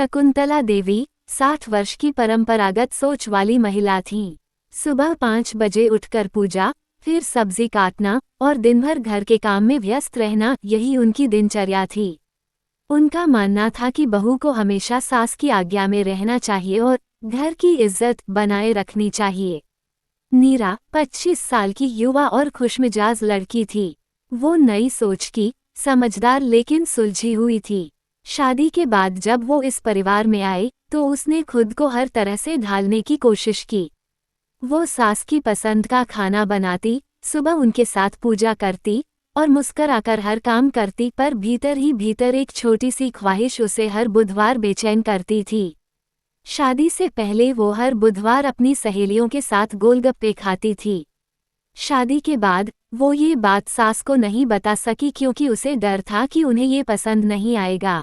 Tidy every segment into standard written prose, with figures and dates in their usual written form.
शकुंतला देवी 60 वर्ष की परंपरागत सोच वाली महिला थीं। सुबह 5 बजे उठकर पूजा, फिर सब्जी काटना और दिन भर घर के काम में व्यस्त रहना, यही उनकी दिनचर्या थी। उनका मानना था कि बहू को हमेशा सास की आज्ञा में रहना चाहिए और घर की इज्जत बनाए रखनी चाहिए। नीरा 25 साल की युवा और खुशमिजाज लड़की थी। वो नई सोच की, समझदार लेकिन सुलझी हुई थी। शादी के बाद जब वो इस परिवार में आई तो उसने खुद को हर तरह से ढालने की कोशिश की। वो सास की पसंद का खाना बनाती, सुबह उनके साथ पूजा करती और मुस्कुराकर हर काम करती, पर भीतर ही भीतर एक छोटी सी ख्वाहिश उसे हर बुधवार बेचैन करती थी। शादी से पहले वो हर बुधवार अपनी सहेलियों के साथ गोलगप्पे खाती थी। शादी के बाद वो ये बात सास को नहीं बता सकी क्योंकि उसे डर था कि उन्हें ये पसंद नहीं आएगा।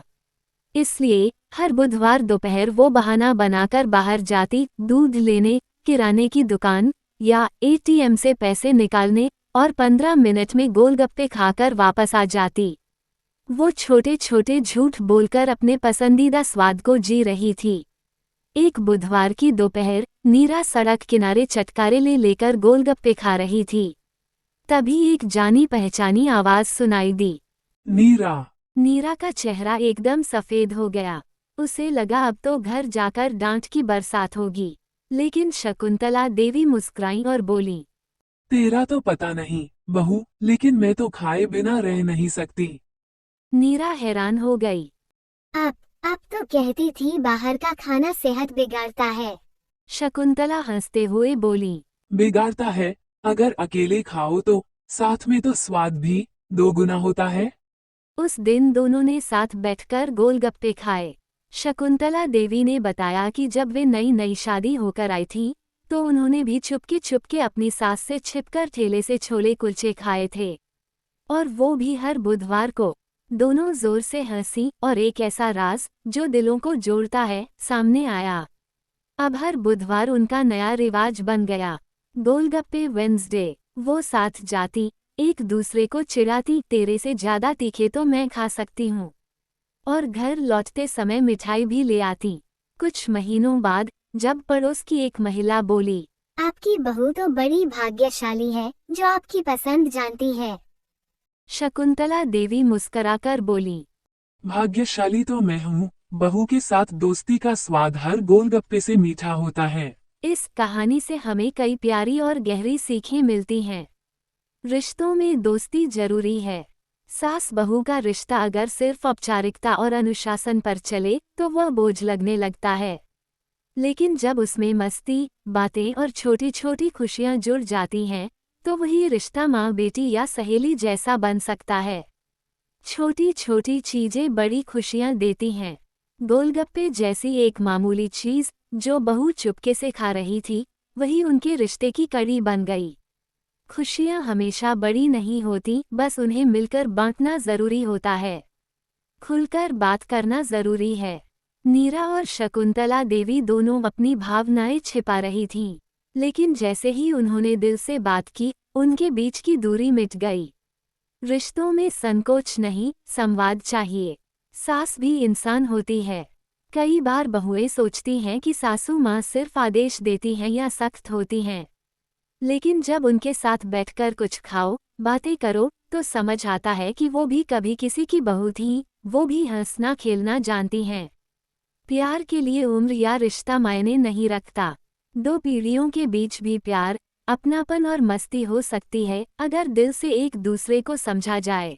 इसलिए हर बुधवार दोपहर वो बहाना बनाकर बाहर जाती, दूध लेने, किराने की दुकान या एटीएम से पैसे निकालने, और 15 मिनट में गोलगप्पे खाकर वापस आ जाती। वो छोटे छोटे झूठ बोलकर अपने पसंदीदा स्वाद को जी रही थी। एक बुधवार की दोपहर नीरा सड़क किनारे चटकारे लेकर गोलगप्पे खा रही थी। तभी एक जानी पहचानी आवाज सुनाई दी, नीरा। नीरा का चेहरा एकदम सफेद हो गया। उसे लगा अब तो घर जाकर डांट की बरसात होगी, लेकिन शकुंतला देवी मुस्कुराई और बोली, तेरा तो पता नहीं बहू, लेकिन मैं तो खाए बिना रह नहीं सकती। नीरा हैरान हो गई। आप तो कहती थी बाहर का खाना सेहत बिगाड़ता है। शकुंतला हंसते हुए बोली, बिगाड़ता है? अगर अकेले खाओ तो साथ में तो स्वाद भी दोगुना होता है। उस दिन दोनों ने साथ बैठकर गोलगप्पे खाए। शकुंतला देवी ने बताया कि जब वे नई शादी होकर आई थी तो उन्होंने भी चुपके अपनी सास से छिपकर ठेले से छोले कुलचे खाए थे, और वो भी हर बुधवार को। दोनों जोर से हंसी और एक ऐसा राज जो दिलों को जोड़ता है सामने आया। अब हर बुधवार उनका नया रिवाज बन गया। गोलगप्पे वेंसडे। वो साथ जाती, एक दूसरे को चिढ़ाती, तेरे से ज्यादा तीखे तो मैं खा सकती हूँ, और घर लौटते समय मिठाई भी ले आती। कुछ महीनों बाद जब पड़ोस की एक महिला बोली, आपकी बहू तो बड़ी भाग्यशाली है जो आपकी पसंद जानती है। शकुंतला देवी मुस्कुराकर बोली, भाग्यशाली तो मैं हूँ, बहू के साथ दोस्ती का स्वाद हर गोलगप्पे से मीठा होता है। इस कहानी से हमें कई प्यारी और गहरी सीखें मिलती हैं। रिश्तों में दोस्ती जरूरी है। सास बहू का रिश्ता अगर सिर्फ औपचारिकता और अनुशासन पर चले तो वह बोझ लगने लगता है, लेकिन जब उसमें मस्ती, बातें और छोटी छोटी खुशियां जुड़ जाती हैं तो वही रिश्ता माँ बेटी या सहेली जैसा बन सकता है। छोटी छोटी चीजें बड़ी खुशियां देती हैं। गोलगप्पे जैसी एक मामूली चीज जो बहू चुपके से खा रही थी, वही उनके रिश्ते की कड़ी बन गई। खुशियां हमेशा बड़ी नहीं होती, बस उन्हें मिलकर बांटना जरूरी होता है। खुलकर बात करना जरूरी है। नीरा और शकुंतला देवी दोनों अपनी भावनाएं छिपा रही थीं, लेकिन जैसे ही उन्होंने दिल से बात की, उनके बीच की दूरी मिट गई। रिश्तों में संकोच नहीं, संवाद चाहिए। सास भी इंसान होती है। कई बार बहुएं सोचती हैं कि सासू माँ सिर्फ आदेश देती हैं या सख्त होती हैं, लेकिन जब उनके साथ बैठकर कुछ खाओ, बातें करो, तो समझ आता है कि वो भी कभी किसी की बहू थीं। वो भी हंसना खेलना जानती हैं। प्यार के लिए उम्र या रिश्ता मायने नहीं रखता। दो पीढ़ियों के बीच भी प्यार, अपनापन और मस्ती हो सकती है अगर दिल से एक दूसरे को समझा जाए।